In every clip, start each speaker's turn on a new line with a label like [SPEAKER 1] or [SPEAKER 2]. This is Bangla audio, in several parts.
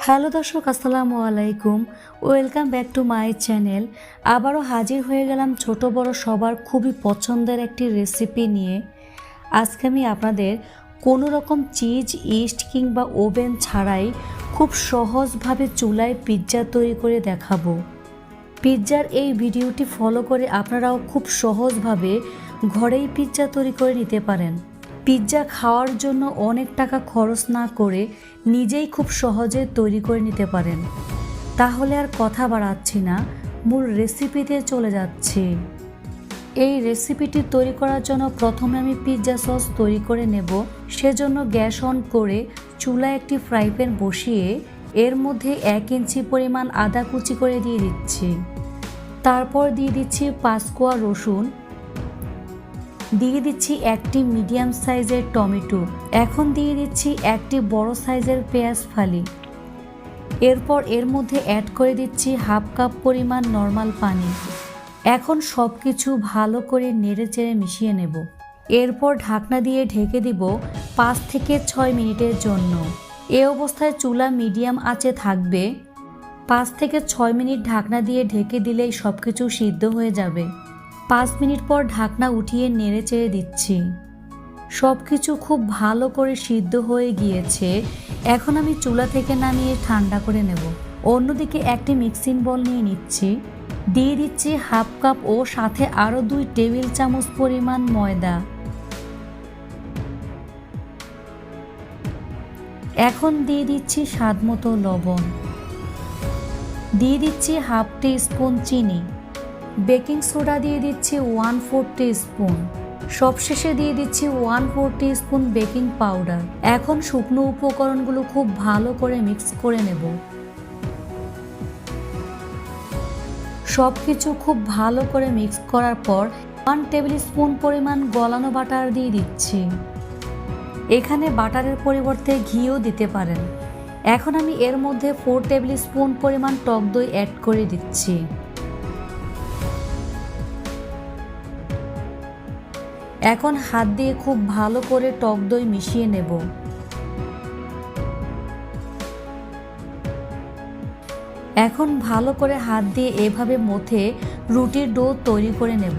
[SPEAKER 1] হ্যালো দর্শক, আসসালামু আলাইকুম। Welcome back to my channel. আবারও হাজির হয়ে গেলাম ছোট বড় সবার খুবই পছন্দের একটি রেসিপি নিয়ে। আজকে আমি আপনাদের কোনো রকম চিজ, ইস্ট কিংবা ওভেন ছাড়াই খুব সহজভাবে চুলায় পিৎজা তৈরি করে দেখাবো। পিৎজার এই ভিডিওটি ফলো করে আপনারাও খুব সহজভাবে ঘরেই পিৎজা তৈরি করে নিতে পারেন। পিৎজা খাওয়ার জন্য অনেক টাকা খরচ না করে নিজেই খুব সহজে তৈরি করে নিতে পারেন। তাহলে আর কথা বাড়াচ্ছি না, মূল রেসিপিতে চলে যাচ্ছি। এই রেসিপিটি তৈরি করার জন্য প্রথমে আমি পিৎজা সস তৈরি করে নেব। সেজন্য গ্যাস অন করে চুলায় একটি ফ্রাই প্যান বসিয়ে এর মধ্যে 1 ইঞ্চি পরিমাণ আদা কুচি করে দিয়ে দিচ্ছি। তারপর দিয়ে দিচ্ছি 5 কোয়া রসুন, দিয়ে দিচ্ছি একটি মিডিয়াম সাইজের টমেটো, এখন দিয়ে দিচ্ছি একটি বড় সাইজের পেঁয়াজ ফালি। এরপর এর মধ্যে অ্যাড করে দিচ্ছি 1/2 কাপ পরিমাণ নর্মাল পানি। এখন সব কিছু ভালো করে নেড়েচেড়ে মিশিয়ে নেব। এরপর ঢাকনা দিয়ে ঢেকে দিব 5 থেকে 6 মিনিটের জন্য। এ অবস্থায় চুলা মিডিয়াম আঁচে থাকবে। 5 থেকে 6 মিনিট ঢাকনা দিয়ে ঢেকে দিলেই সব কিছু সিদ্ধ হয়ে যাবে। 5 মিনিট পর ঢাকনা উঠিয়ে নেড়ে চেড়ে দিচ্ছি। সব কিছু খুব ভালো করে সিদ্ধ হয়ে গিয়েছে। এখন আমি চুলা থেকে নামিয়ে ঠান্ডা করে নেব। অন্যদিকে একটি মিক্সিং বোল নিয়ে নিচ্ছি। দিয়ে দিচ্ছি 1/2 কাপ ও সাথে আরও 2 টেবিল চামচ পরিমাণ ময়দা। এখন দিয়ে দিচ্ছি স্বাদ মতো লবণ, দিয়ে দিচ্ছি 1/2 টিস্পুন চিনি, বেকিং সোডা দিয়ে দিচ্ছি 1/4 টিস্পুন, সবশেষে দিয়ে দিচ্ছি 1/4 টিস্পুন বেকিং পাউডার। এখন শুকনো উপকরণগুলো খুব ভালো করে মিক্স করে নেব। সব কিছু খুব ভালো করে মিক্স করার পর 1 টেবিল স্পুন পরিমাণ গলানো বাটার দিয়ে দিচ্ছি। এখানে বাটারের পরিবর্তে ঘিও দিতে পারেন। এখন আমি এর মধ্যে 4 টেবিল স্পুন পরিমাণ টক দই অ্যাড করে দিচ্ছি। এখন হাত দিয়ে খুব ভালো করে টক দই মিশিয়ে নেব। এখন ভালো করে হাত দিয়ে এভাবে মথে রুটির ডো তৈরি করে নেব।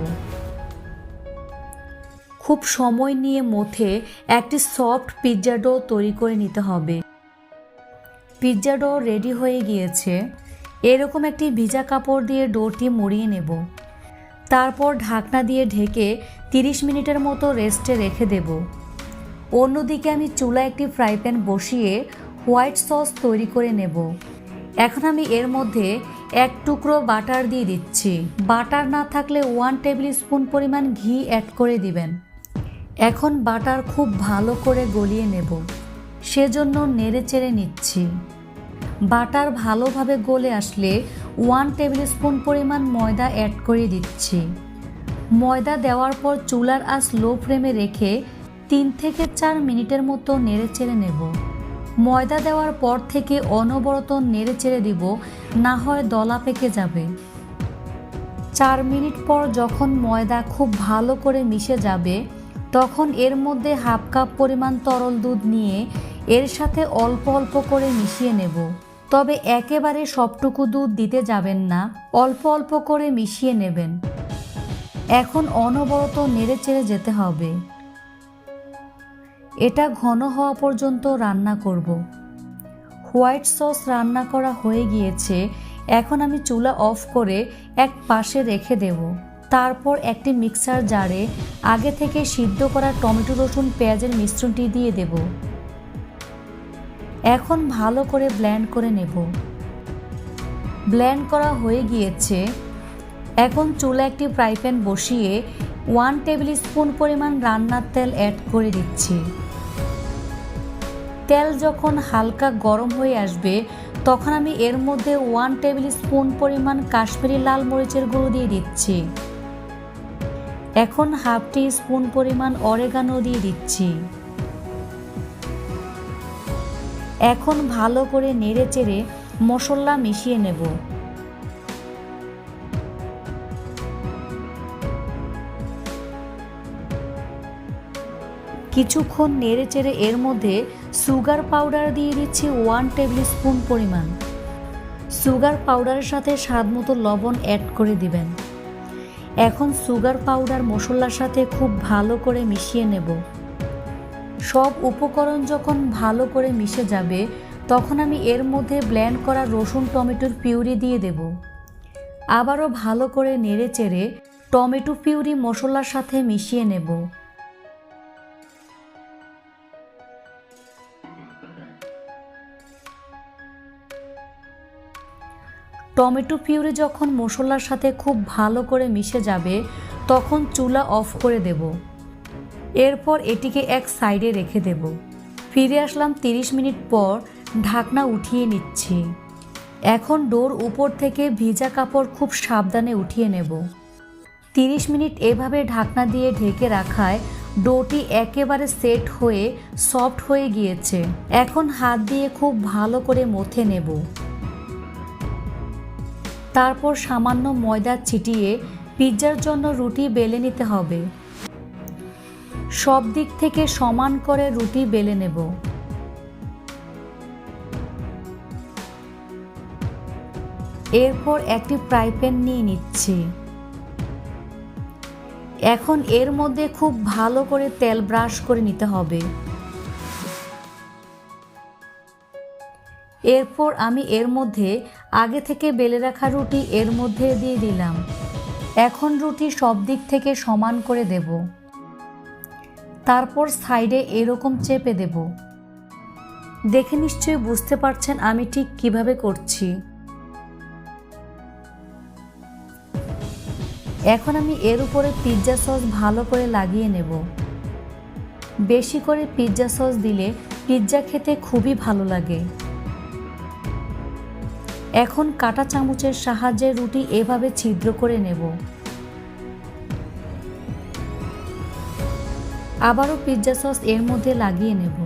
[SPEAKER 1] খুব সময় নিয়ে মথে একটি সফট পিৎজা ডো তৈরি করে নিতে হবে। পিৎজা ডো রেডি হয়ে গিয়েছে। এরকম একটি ভিজা কাপড় দিয়ে ডোটি মুড়িয়ে নেব। তারপর ঢাকনা দিয়ে ঢেকে 30 মিনিটের মতো রেস্টে রেখে দেব। অন্যদিকে আমি চুলায় একটি ফ্রাই প্যান বসিয়ে হোয়াইট সস তৈরি করে নেব। এখন আমি এর মধ্যে 1 টুকরো বাটার দিয়ে দিচ্ছি। বাটার না থাকলে 1 টেবিল স্পুন পরিমাণ ঘি অ্যাড করে দিবেন। এখন বাটার খুব ভালো করে গলিয়ে নেব, সেজন্য নেড়ে চেড়ে নিচ্ছি। বাটার ভালোভাবে গলে আসলে 1 টেবিল স্পুন পরিমাণ ময়দা অ্যাড করে দিচ্ছি। ময়দা দেওয়ার পর চুলার আঁচ লো ফ্লেমে রেখে 3 থেকে 4 মিনিটের মতো নেড়ে চেড়ে নেব। ময়দা দেওয়ার পর থেকে অনবরত নেড়ে চেড়ে দিব, না হয় দলা পেকে যাবে। 4 মিনিট পর যখন ময়দা খুব ভালো করে মিশে যাবে, তখন এর মধ্যে 1/2 কাপ পরিমাণ তরল দুধ নিয়ে এর সাথে অল্প অল্প করে মিশিয়ে নেব। তবে একেবারে সবটুকু দুধ দিতে যাবেন না, অল্প অল্প করে মিশিয়ে নেবেন। এখন অনবরত নেড়ে চেড়ে যেতে হবে। এটা ঘন হওয়া পর্যন্ত রান্না করব। হোয়াইট সস রান্না করা হয়ে গিয়েছে। এখন আমি চুলা অফ করে এক পাশে রেখে দেব। তারপর একটি মিক্সার জারে আগে থেকে সিদ্ধ করা টমেটো, রসুন, পেঁয়াজের মিশ্রণটি দিয়ে দেব। এখন ভালো করে ব্লেন্ড করে নেব। ব্লেন্ড করা হয়ে গিয়েছে। এখন চুলা একটি ফ্রাই প্যান বসিয়ে 1 টেবিল স্পুন পরিমাণ রান্নার তেল অ্যাড করে দিচ্ছি। তেল যখন হালকা গরম হয়ে আসবে, তখন আমি এর মধ্যে 1 টেবিল স্পুন পরিমাণ কাশ্মীরি লাল মরিচের গুঁড়ো দিয়ে দিচ্ছি। এখন 1/2 টিস্পুন পরিমাণ অরেগানো দিয়ে দিচ্ছি। এখন ভালো করে নেড়ে চেড়ে মশলা মিশিয়ে নেব। কিছুক্ষণ নেড়ে চেড়ে এর মধ্যে সুগার পাউডার দিয়ে দিচ্ছি 1 টেবিল স্পুন পরিমাণ। সুগার পাউডারের সাথে স্বাদ মতো লবণ অ্যাড করে দিবেন। এখন সুগার পাউডার মশলার সাথে খুব ভালো করে মিশিয়ে নেব। সব উপকরণ যখন ভালো করে মিশে যাবে তখন আমি এর মধ্যে ব্লেন্ড করা রসুন টমেটোর পিউরি দিয়ে দেব। আবারও ভালো করে নেড়ে চেড়ে টমেটো পিউরি মশলার সাথে মিশিয়ে নেব। টমেটো পিউরি যখন মশলার সাথে খুব ভালো করে মিশে যাবে তখন চুলা অফ করে দেব। এরপর এটিকে এক সাইডে রেখে দেব। ফিরে আসলাম 30 মিনিট পর, ঢাকনা উঠিয়ে নিচ্ছি। এখন ডোর উপর থেকে ভিজা কাপড় খুব সাবধানে উঠিয়ে নেব। 30 মিনিট এভাবে ঢাকনা দিয়ে ঢেকে রাখায় ডোটি একেবারে সেট হয়ে সফট হয়ে গিয়েছে। এখন হাত দিয়ে খুব ভালো করে মথে নেব। তারপর সামান্য ময়দা ছিটিয়ে পিৎজার জন্য রুটি বেলে নিতে হবে। সব দিক থেকে সমান করে রুটি বেলে নেব। এরপর একটি ফ্রাই প্যান নিয়ে নিচ্ছি। এখন এর মধ্যে খুব ভালো করে তেল ব্রাশ করে নিতে হবে। এরপর আমি এর মধ্যে আগে থেকে বেলে রাখা রুটি এর মধ্যে দিয়ে দিলাম। এখন রুটি সব দিক থেকে সমান করে দেব। তারপর সাইডে এরকম চেপে দেব। দেখে নিশ্চয়ই বুঝতে পারছেন আমি ঠিক কিভাবে করছি। এখন আমি এর উপরে পিৎজা সস ভালো করে লাগিয়ে নেব। বেশি করে পিৎজা সস দিলে পিৎজা খেতে খুবই ভালো লাগে। এখন কাঁটা চামচের সাহায্যে রুটি এভাবে ছিদ্র করে নেব। আবারও পিৎজা সস এর মধ্যে লাগিয়ে নেব।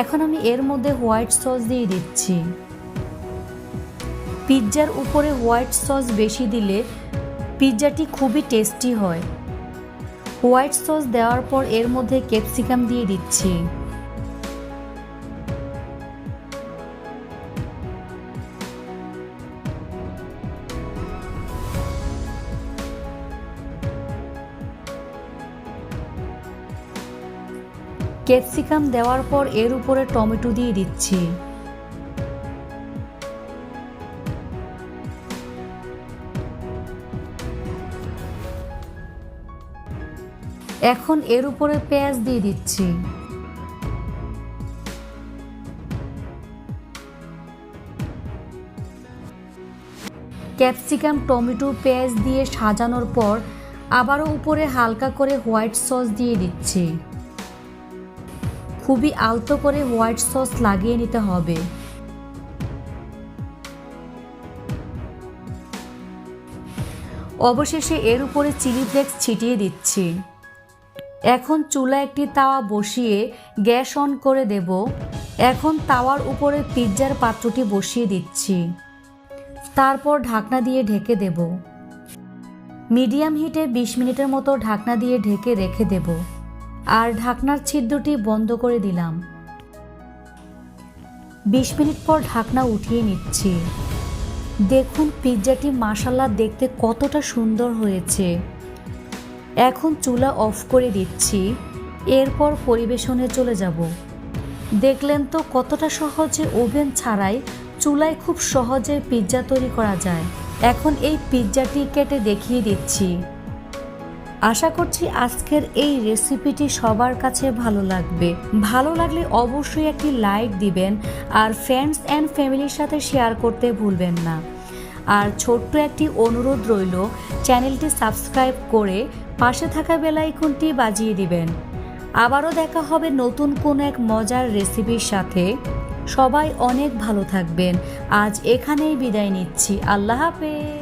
[SPEAKER 1] এখন আমি এর মধ্যে হোয়াইট সস দিয়ে দিচ্ছি। পিৎজার উপরে হোয়াইট সস বেশি দিলে পিৎজাটি খুবই টেস্টি হয়। হোয়াইট সস দেওয়ার পর এর মধ্যে ক্যাপসিকাম দিয়ে দিচ্ছি। ক্যাপসিকাম দেওয়ার পর এর উপরে টমেটো দিয়ে দিচ্ছি। এখন এর উপরে পেঁয়াজ দিয়ে দিচ্ছি। ক্যাপসিকাম টমেটো পেঁয়াজ দিয়ে সাজানোর পর আবারও উপরে হালকা করে হোয়াইট সস দিয়ে দিচ্ছি। খুবই আলতো করে হোয়াইট সস লাগিয়ে নিতে হবে। অবশেষে এর উপরে চিলি ফ্লেক্স ছিটিয়ে দিচ্ছি। এখন চুলা একটি তাওয়া বসিয়ে গ্যাস অন করে দেব। এখন তাওয়ার উপরে পিৎজার পাত্রটি বসিয়ে দিচ্ছি। তারপর ঢাকনা দিয়ে ঢেকে দেব। মিডিয়াম হিটে 20 মিনিটের মতো ঢাকনা দিয়ে ঢেকে রেখে দেব। আর ঢাকনার ছিদ্রটি বন্ধ করে দিলাম। 20 মিনিট পর ঢাকনা উঠিয়ে নিচ্ছি। দেখুন পিৎজাটি মাশাআল্লাহ দেখতে কতটা সুন্দর হয়েছে। এখন চুলা অফ করে দিচ্ছি। এরপর পরিবেশনে চলে যাব। দেখলেন তো কতটা সহজে ওভেন ছাড়াই চুলায় খুব সহজে পিৎজা তৈরি করা যায়। এখন এই পিৎজাটি কেটে দেখিয়ে দিচ্ছি। আশা করছি আজকের এই রেসিপিটি সবার কাছে ভালো লাগবে। ভালো লাগলে অবশ্যই একটি লাইক দিবেন আর ফ্রেন্ডস অ্যান্ড ফ্যামিলির সাথে শেয়ার করতে ভুলবেন না। আর ছোট্ট একটি অনুরোধ রইল, চ্যানেলটি সাবস্ক্রাইব করে পাশে থাকা বেল আইকনটি বাজিয়ে দিবেন। আবারও দেখা হবে নতুন কোনো এক মজার রেসিপির সাথে। সবাই অনেক ভালো থাকবেন। আজ এখানেই বিদায় নিচ্ছি। আল্লাহ হাফেজ।